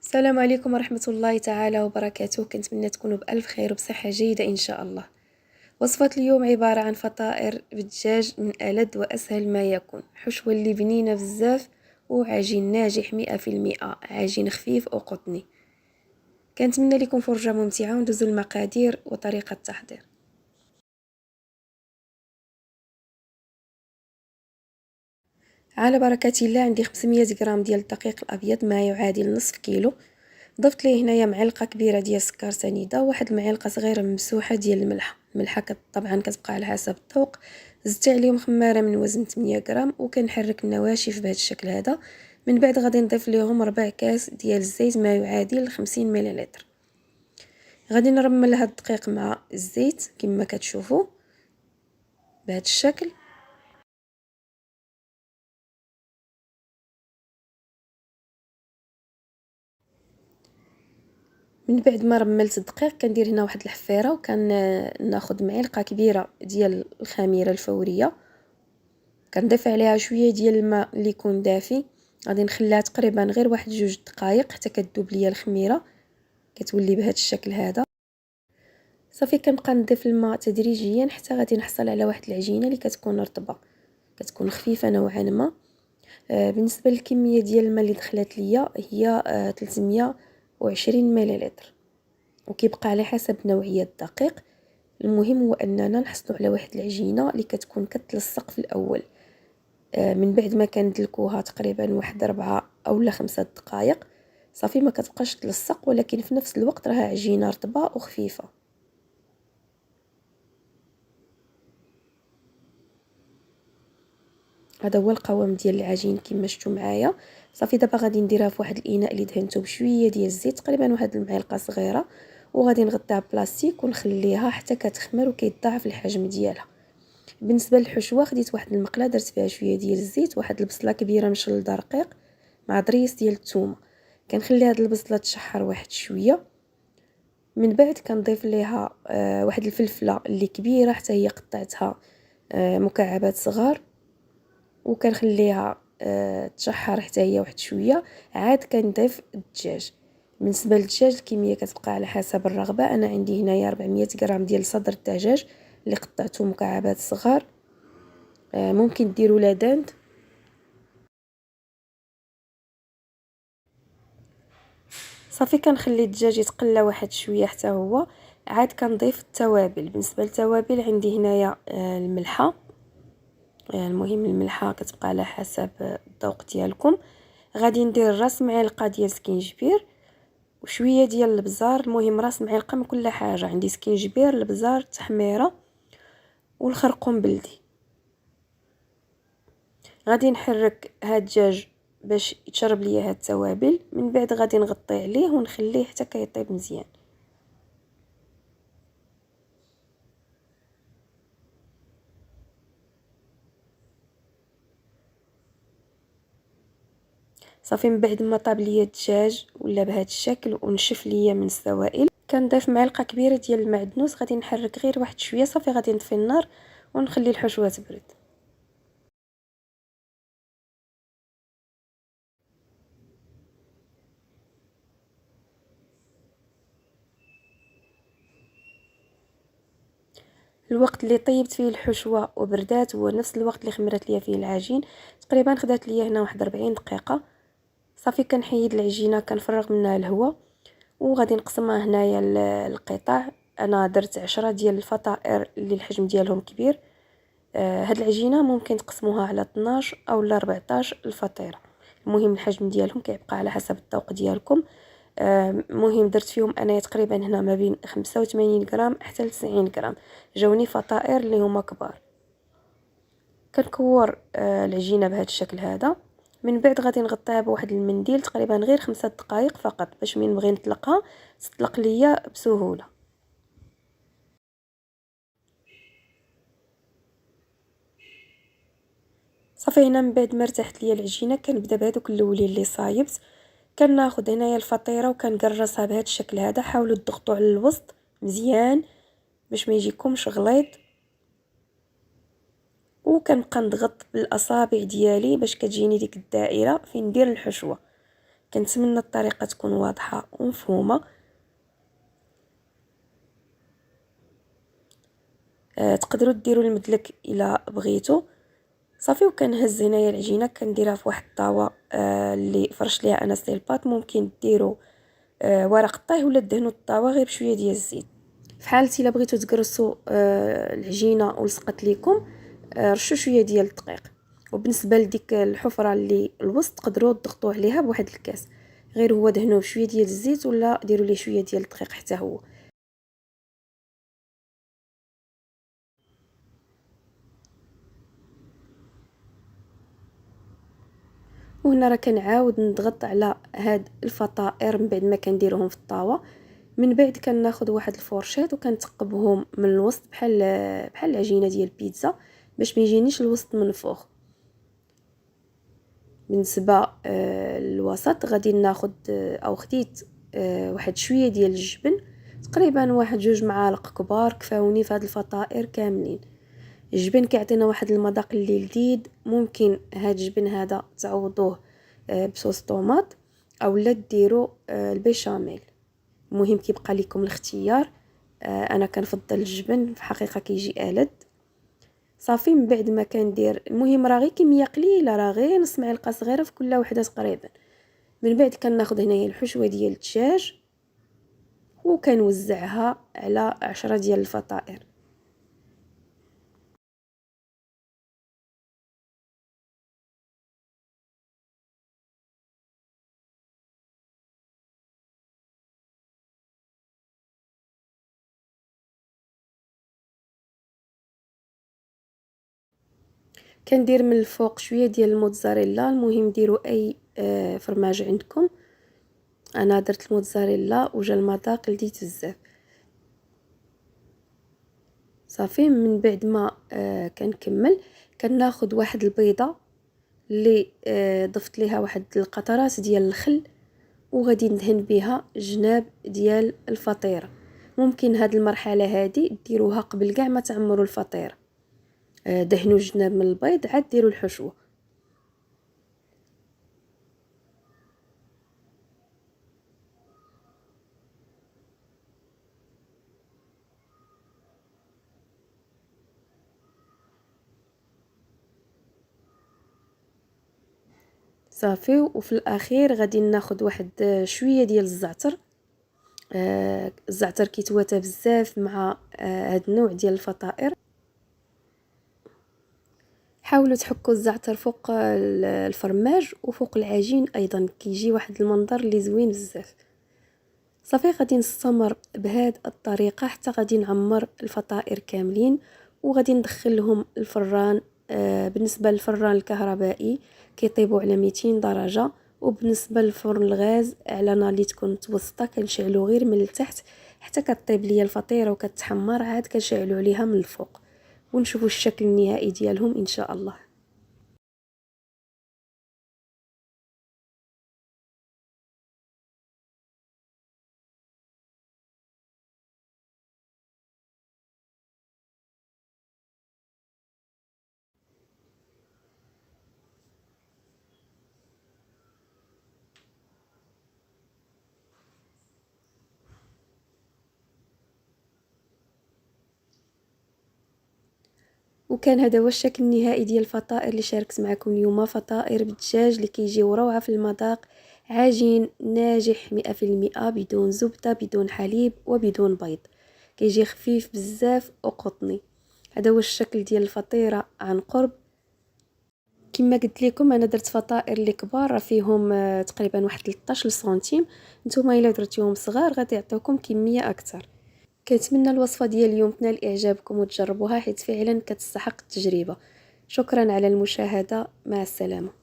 السلام عليكم ورحمة الله تعالى وبركاته. كنتمنى تكونوا بألف خير وبصحة جيدة إن شاء الله. وصفة اليوم عبارة عن فطائر بالدجاج من ألذ وأسهل ما يكون، حشوة اللي بنينة بزاف وعجين ناجح 100%، عجين خفيف وقطني. كنتمنى لكم فرجة ممتعة وندوزو المقادير وطريقة التحضير. على بركة الله، عندي 500 غرام ديال الدقيق الأبيض ما يعادل نصف كيلو. ضفت ليه هنايا معلقه كبيره ديال السكر سنيده، واحد المعلقه صغيره ممسوحه ديال الملحه طبعا كتبقى على حسب الذوق. زدت عليهم خماره من وزن 8 غرام وكنحرك النواشف بهذا الشكل هذا. من بعد غادي نضيف ليهم ربع كاس ديال الزيت ما يعادل 50 مليلتر. غادي نرمل هاد الدقيق مع الزيت كما كتشوفوا بهذا الشكل. من بعد ما رملت الدقيق كندير هنا واحد الحفيره، وكان ناخذ معلقه كبيره ديال الخميره الفوريه، كنضيف عليها شويه ديال الماء اللي يكون دافي. غادي نخليها تقريبا غير واحد 2 دقائق حتى كتذوب ليا الخميره، كتولي بهذا الشكل هذا. صافي كنبقى نضيف الماء تدريجيا حتى غادي نحصل على واحد العجينه اللي كتكون رطبه، كتكون خفيفه نوعا ما. بالنسبه للكميه ديال الماء اللي دخلت ليا هي 320 مليلتر، وكيبقى على حسب نوعيه الدقيق. المهم هو اننا نحصلوا على واحد العجينه اللي كتكون كتلصق في الاول. من بعد ما كندلكوها تقريبا واحد 4 أو 5 دقائق صافي ما كتبقاش تلصق، ولكن في نفس الوقت راها عجينه رطبه وخفيفه. هذا هو القوام ديال العجين كما شفتوا معايا. صافي دابا غادي نديرها في واحد الاناء اللي دهنته بشويه ديال الزيت، تقريبا واحد المعلقه صغيره، وغادي نغطيها بلاستيك ونخليها حتى كتخمر وكيتضاعف الحجم ديالها. بالنسبه للحشوه خديت واحد المقله درت فيها شويه ديال الزيت، واحد البصله كبيره مشلده رقيق مع ضريس ديال الثومه. كنخلي هاد البصله تشحر واحد شويه. من بعد كنضيف ليها واحد الفلفله اللي كبيره حتى هي قطعتها مكعبات صغار، وكنخليها تشحر حتى هي واحد شويه. عاد كنضيف الدجاج. بالنسبه للدجاج الكميه كتبقى على حسب الرغبه. انا عندي هنايا 400 غرام ديال صدر الدجاج اللي قطعته مكعبات صغار. ممكن ديروا لا داند. صافي كنخلي الدجاج يتقلى واحد شويه حتى هو. عاد كنضيف التوابل. بالنسبه للتوابل عندي هنايا الملحه. المهم الملحه كتبقى على حسب الذوق ديالكم. غادي ندير راس معلقه ديال سكينجبير وشويه ديال البزار. المهم راس معلقه من كل حاجه. عندي سكينجبير، البزار، التحميره والخرقوم بلدي. غادي نحرك هاد الدجاج باش يتشرب ليا هاد التوابل. من بعد غادي نغطي عليه ونخليه حتى كيطيب مزيان. صافي من بعد ما طاب ليا الدجاج ولا بهذا الشكل ونشف ليا من السوائل، كنضيف معلقه كبيره ديال المعدنوس. غادي نحرك غير واحد شويه. صافي غادي نطفي النار ونخلي الحشوه تبرد. الوقت اللي طيبت فيه الحشوه وبردات هو نفس الوقت اللي خمرت ليا فيه العجين. تقريبا خدات ليا هنا واحد 40 دقيقه. صافي كنحيد العجينه كنفرغ منها الهواء وغادي نقسمها هنايا القطع. انا درت 10 ديال الفطائر اللي الحجم ديالهم كبير. هاد العجينه ممكن تقسموها على 12 او 14 الفطيره. المهم الحجم ديالهم كيبقى على حسب الذوق ديالكم. مهم درت فيهم انا تقريبا هنا ما بين 85 غرام حتى 90 غرام. جاوني فطائر اللي هما كبار. كنكور العجينه بهذا الشكل هذا. من بعد غادي نغطيها بواحد المنديل تقريبا غير 5 دقائق فقط باش من نبغي نطلقها تطلق ليا بسهوله. صافي هنا من بعد ما ارتاحت ليا العجينه كنبدا بهذوك الاولين اللي صايبت. كناخذ هنايا الفطيره وكنقرصها بهذا الشكل هذا. حاولوا تضغطوا على الوسط مزيان باش ما يجيكمش غليظ، وكنبقى نضغط بالاصابع ديالي باش كتجيني ديك الدائره فين ندير الحشوه. كنتمنى الطريقه تكون واضحه ومفهومه. تقدروا ديروا المدلك الى بغيتوا. صافي، وكنهز هنايا العجينه كنديرها في واحد الطاوه اللي فرش ليها انا سيلبات. ممكن ديروا ورق الطهي ولا دهنوا الطاوه غير بشويه ديال الزيت. في حالتي الا بغيتوا تقرصوا العجينه ولصقت لكم، رشوا شويه ديال الدقيق. وبالنسبه لديك الحفره اللي الوسط تقدروا تضغطوا عليها بواحد الكاس، غير هو دهنوه بشويه ديال الزيت ولا ديروا ليه شويه ديال الدقيق حتى هو. وهنا راه كنعاود نضغط على هاد الفطائر من بعد ما كنديرهم في الطاوه. من بعد كناخذ واحد الفورشيط وكنتقبهم من الوسط بحال العجينه ديال البيتزا باش ما يجينيش الوسط منفوخ. بالنسبه للوسط غادي ناخذ او خديت واحد شويه ديال الجبن، تقريبا واحد 2 معالق كبار كفاوني في هاد الفطائر كاملين. الجبن كيعطينا واحد المذاق اللي لذيذ. ممكن هاد الجبن هذا تعوضوه بصوص طوماط او لا ديروا البيشاميل، المهم كيبقى لكم الاختيار. انا كنفضل الجبن في حقيقه كيجي ألذ. صافي، من بعد ما كندير المهم راه غير كميه قليله، راه غير نص معلقه صغيره في كل وحده تقريبا. من بعد كناخذ هنايا الحشوه ديال الدجاج وكنوزعها على 10 ديال الفطائر. كندير من الفوق شويه ديال الموتزاريلا، المهم ديروا اي فرماج عندكم. انا درت الموتزاريلا وجا المذاق لذيذ بزاف. صافي، من بعد ما كنكمل كناخذ واحد البيضه اللي ضفت ليها واحد القطرات ديال الخل وغادي ندهن بها جناب ديال الفطيره. ممكن هاد المرحله هادي ديروها قبل كاع ما تعمروا الفطيره. دهنوا جناب من البيض عاد ديروا الحشوه. صافي، وفي الاخير غادي ناخذ واحد شويه ديال الزعتر. الزعتر كيتواتى بزاف مع هاد النوع ديال الفطائر. حاولوا تحكوا الزعتر فوق الفرماج وفوق العجين ايضا، كيجي واحد المنظر اللي زوين بزاف. صافي، غادي نستمر بهاد الطريقه حتى غادي نعمر الفطائر كاملين وغادي ندخلهم الفران. بالنسبه للفران الكهربائي كيطيبوا على 200 درجه، وبالنسبه للفرن الغاز على نار اللي تكون متوسطه كنشعلو غير من التحت حتى كطيب ليا الفطيره وكتحمر، عاد كنشعلو عليها من الفوق ونشوفوا الشكل النهائي ديالهم ان شاء الله. وكان هذا هو الشكل النهائي ديال الفطائر اللي شاركت معكم اليوم. فطائر بالدجاج اللي كيجيو روعه في المذاق، عجين ناجح 100% بدون زبده بدون حليب وبدون بيض، كيجي خفيف بزاف وقطني. هذا هو الشكل ديال الفطيره عن قرب. كما قلت لكم انا درت فطائر اللي كبار راه فيهم تقريبا واحد 13 سنتيم. نتوما الا درتيهم صغار غادي يعطيوكم كميه اكثر. كنتمنى الوصفه ديال اليوم تنال اعجابكم وتجربوها حيت فعلا كتستحق التجربه. شكرا على المشاهده، مع السلامه.